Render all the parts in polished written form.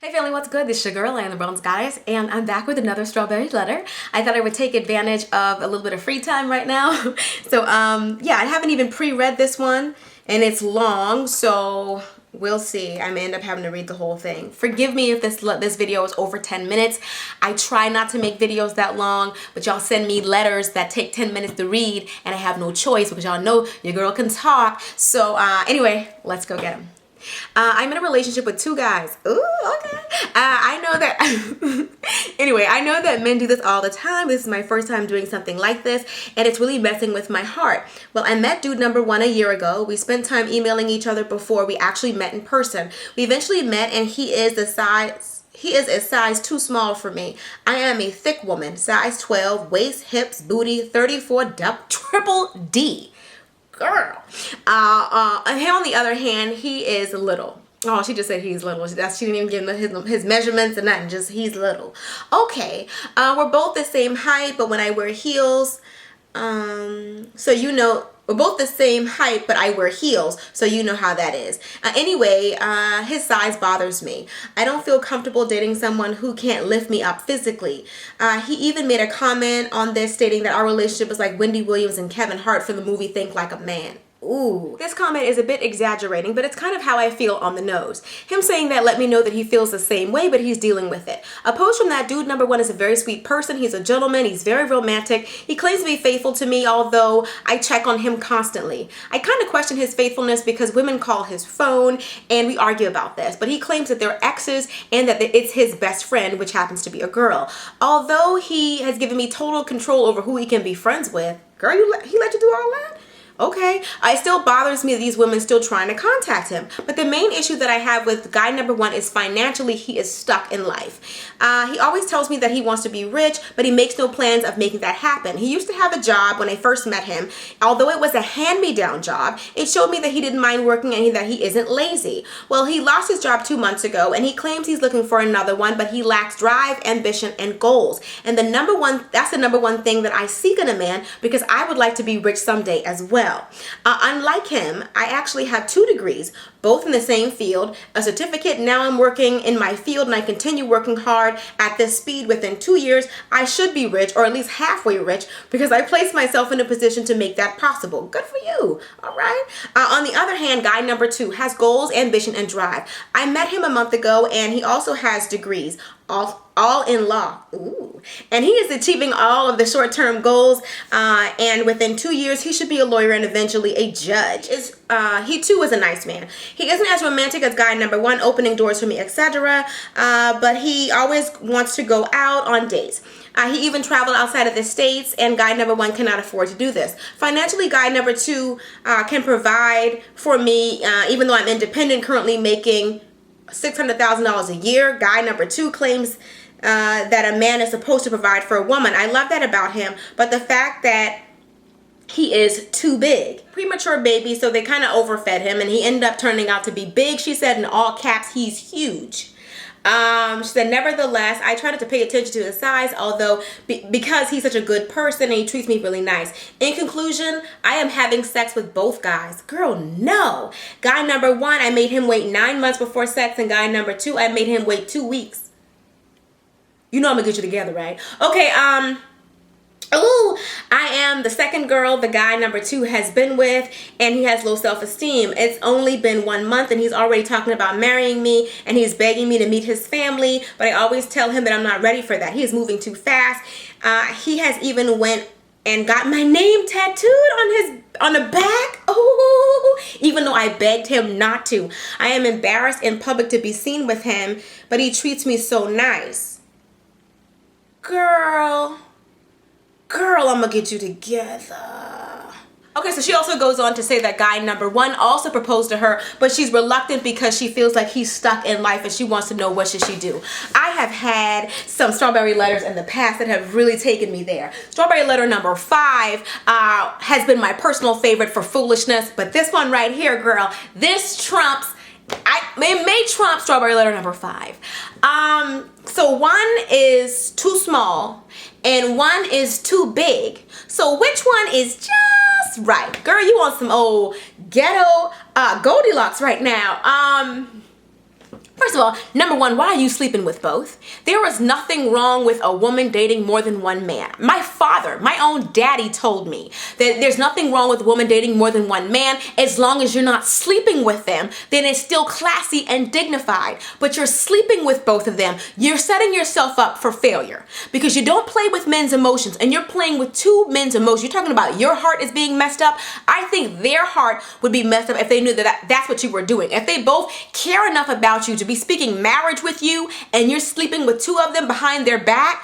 Hey family, what's good? This is your girl, I am the Bronze Goddess, and I'm back with another strawberry letter. I thought I would take advantage of a little bit of free time right now. So yeah, I haven't even pre-read this one, and it's long, so we'll see. I may end up having to read the whole thing. Forgive me if this video is over 10 minutes. I try not to make videos that long, but y'all send me letters that take 10 minutes to read, and I have no choice because y'all know your girl can talk. So anyway, let's go get them. I'm in a relationship with two guys. Ooh, okay. I know that, anyway, I know that men do this all the time. This is my first time doing something like this, and it's really messing with my heart. Well, I met dude number one a year ago. We spent time emailing each other before we actually met in person. We eventually met, and he is a size too small for me. I am a thick woman, size 12, waist, hips, booty, 34, triple D. Girl. And on the other hand, he is little. Oh, she just said he's little. She didn't even give him his measurements and nothing. Just he's little. Okay. We're both the same height, but when I wear heels, so you know, we're both the same height, but I wear heels, so you know how that is. Anyway, his size bothers me. I don't feel comfortable dating someone who can't lift me up physically. He even made a comment on this stating that our relationship is like Wendy Williams and Kevin Hart from the movie Think Like a Man. Ooh, this comment is a bit exaggerating, but it's kind of how I feel on the nose. Him saying that let me know that he feels the same way, but he's dealing with it. A post from that dude number one is a very sweet person. He's a gentleman. He's very romantic. He claims to be faithful to me, although I check on him constantly. I kind of question his faithfulness because women call his phone and we argue about this, but he claims that they're exes and that it's his best friend, which happens to be a girl. Although he has given me total control over who he can be friends with. Girl, he let you do all that? Okay, it still bothers me that these women still trying to contact him. But the main issue that I have with guy number one is financially he is stuck in life. He always tells me that he wants to be rich, but he makes no plans of making that happen. He used to have a job when I first met him. Although it was a hand-me-down job, it showed me that he didn't mind working and that he isn't lazy. Well, he lost his job 2 months ago and he claims he's looking for another one, but he lacks drive, ambition, and goals. And that's the number one thing that I seek in a man because I would like to be rich someday as well. Unlike him, I actually have 2 degrees, both in the same field, a certificate. Now I'm working in my field and I continue working hard at this speed. Within 2 years, I should be rich, or at least halfway rich, because I placed myself in a position to make that possible. Good for you. All right. On the other hand, guy number two has goals, ambition, and drive. I met him a month ago and he also has degrees. All in law. Ooh. And he is achieving all of the short-term goals, and within 2 years he should be a lawyer and eventually a judge. He too is a nice man. He isn't as romantic as guy number one, opening doors for me, etc., but he always wants to go out on dates. He even traveled outside of the States, and guy number one cannot afford to do this. Financially, guy number two can provide for me, even though I'm independent, currently making $600,000 a year. Guy number two claims that a man is supposed to provide for a woman. I love that about him, but the fact that he is too big. Premature baby, so they kind of overfed him and he ended up turning out to be big. She said in all caps, he's huge. She said, nevertheless, I try not to pay attention to his size, although because he's such a good person and he treats me really nice. In conclusion, I am having sex with both guys. Girl, no. Guy number one, I made him wait 9 months before sex, and guy number two, I made him wait 2 weeks. You know I'm gonna get you together, right? Okay, ooh, I am the second girl the guy number two has been with, and he has low self-esteem. It's only been 1 month and he's already talking about marrying me, and he's begging me to meet his family, but I always tell him that I'm not ready for that. He is moving too fast. He has even went and got my name tattooed on the back. Oh, even though I begged him not to. I am embarrassed in public to be seen with him, but he treats me so nice. Girl, I'm gonna get you together. Okay, so she also goes on to say that guy number one also proposed to her, but she's reluctant because she feels like he's stuck in life and she wants to know what should she do. I have had some strawberry letters in the past that have really taken me there. Strawberry letter number 5 has been my personal favorite for foolishness, but this one right here, girl, this trumps. It may trump strawberry letter number 5. So one is too small and one is too big. So which one is just right? Girl, you want some old ghetto Goldilocks right now. First of all, number one, why are you sleeping with both? There is nothing wrong with a woman dating more than one man. My father, my own daddy told me that there's nothing wrong with a woman dating more than one man. As long as you're not sleeping with them, then it's still classy and dignified. But you're sleeping with both of them, you're setting yourself up for failure because you don't play with men's emotions and you're playing with two men's emotions. You're talking about your heart is being messed up. I think their heart would be messed up if they knew that that's what you were doing. If they both care enough about you to be speaking marriage with you and you're sleeping with two of them behind their back,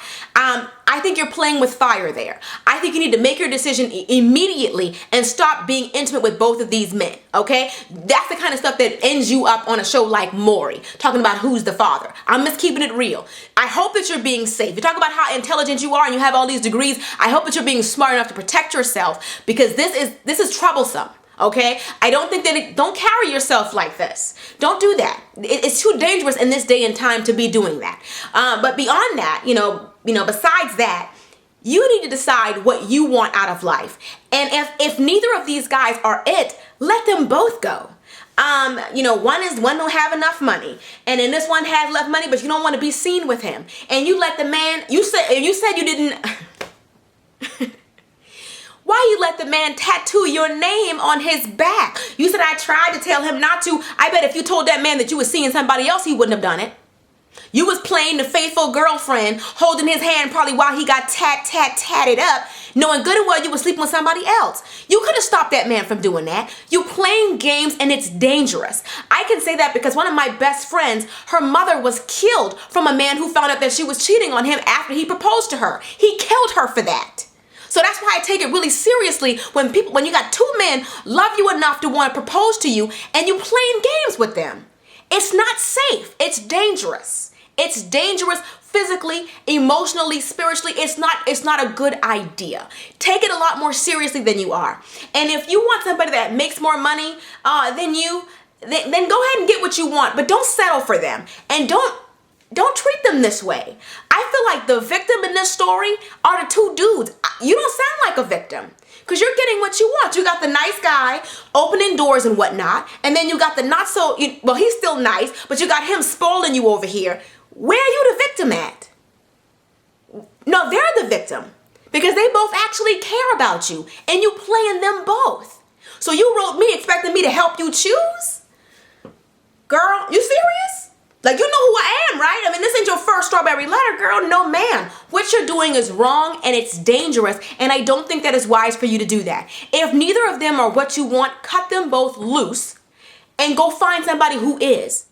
I think you're playing with fire there. I think you need to make your decision immediately and stop being intimate with both of these men, okay? That's the kind of stuff that ends you up on a show like Maury, talking about who's the father. I'm just keeping it real. I hope that you're being safe. You talk about how intelligent you are and you have all these degrees. I hope that you're being smart enough to protect yourself because this is troublesome. Okay, I don't think that don't carry yourself like this. Don't do that. It's too dangerous in this day and time to be doing that. But beyond that, besides that, you need to decide what you want out of life. And if neither of these guys are it, let them both go. One don't have enough money, and then this one has enough money, but you don't want to be seen with him. And you let the man. You said you didn't. Why you let the man tattoo your name on his back? You said I tried to tell him not to. I bet if you told that man that you were seeing somebody else, he wouldn't have done it. You was playing the faithful girlfriend, holding his hand probably while he got tatted up, knowing good and well you were sleeping with somebody else. You could have stopped that man from doing that. You playing games and it's dangerous. I can say that because one of my best friends, her mother was killed from a man who found out that she was cheating on him after he proposed to her. He killed her for that. So that's why I take it really seriously when you got two men love you enough to want to propose to you and you playing games with them. It's not safe. It's dangerous. It's dangerous physically, emotionally, spiritually. It's not a good idea. Take it a lot more seriously than you are. And if you want somebody that makes more money than you, then go ahead and get what you want, but don't settle for them. And don't treat them this way. I feel like the victim in this story are the two dudes. You don't sound like a victim because you're getting what you want. You got the nice guy opening doors and whatnot, and then you got the not so, well, he's still nice, but you got him spoiling you over here. Where are you the victim at? No, they're the victim because they both actually care about you and you playing them both. So you wrote me expecting me to help you choose? Girl, you serious? Like, you know who I am, right? I mean, this ain't your first strawberry letter, girl. No, ma'am. What you're doing is wrong and it's dangerous, and I don't think that is wise for you to do that. If neither of them are what you want, cut them both loose and go find somebody who is.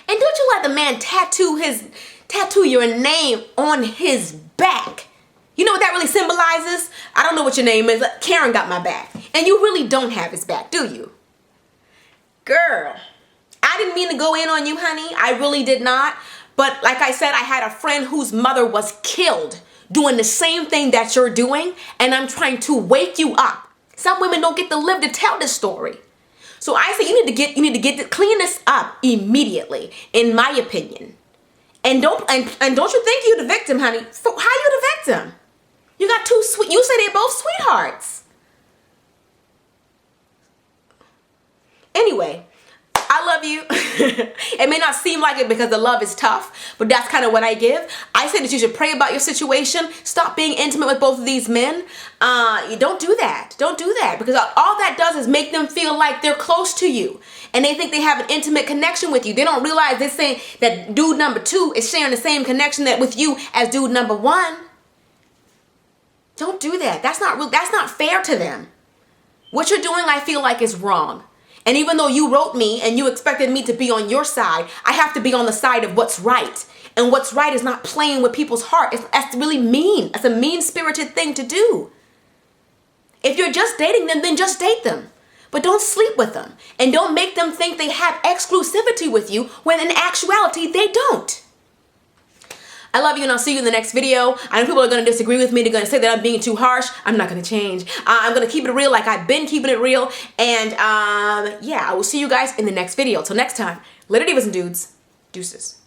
And don't you let the man tattoo your name on his back. You know what that really symbolizes? I don't know what your name is. Karen got my back. And you really don't have his back, do you? Girl. I didn't mean to go in on you, honey. I really did not. But like I said, I had a friend whose mother was killed doing the same thing that you're doing, and I'm trying to wake you up. Some women don't get to live to tell this story. So I say you need to clean this up immediately, in my opinion. And don't you think you're the victim, honey? How you the victim? You got two sweet. You say they're both sweethearts. Anyway. I love you. It may not seem like it because the love is tough, but that's kind of what I give. I say that you should pray about your situation. Stop being intimate with both of these men. You don't do that. Don't do that because all that does is make them feel like they're close to you and they think they have an intimate connection with you. They don't realize they're saying that dude number 2 is sharing the same connection with you as dude number 1. Don't do that. That's not fair to them. What you're doing, I feel like, is wrong. And even though you wrote me and you expected me to be on your side, I have to be on the side of what's right. And what's right is not playing with people's heart. That's really mean. That's a mean-spirited thing to do. If you're just dating them, then just date them. But don't sleep with them. And don't make them think they have exclusivity with you when in actuality they don't. I love you and I'll see you in the next video. I know people are going to disagree with me. They're going to say that I'm being too harsh. I'm not going to change. I'm going to keep it real like I've been keeping it real. And yeah, I will see you guys in the next video. Till next time, later divas and dudes. Deuces.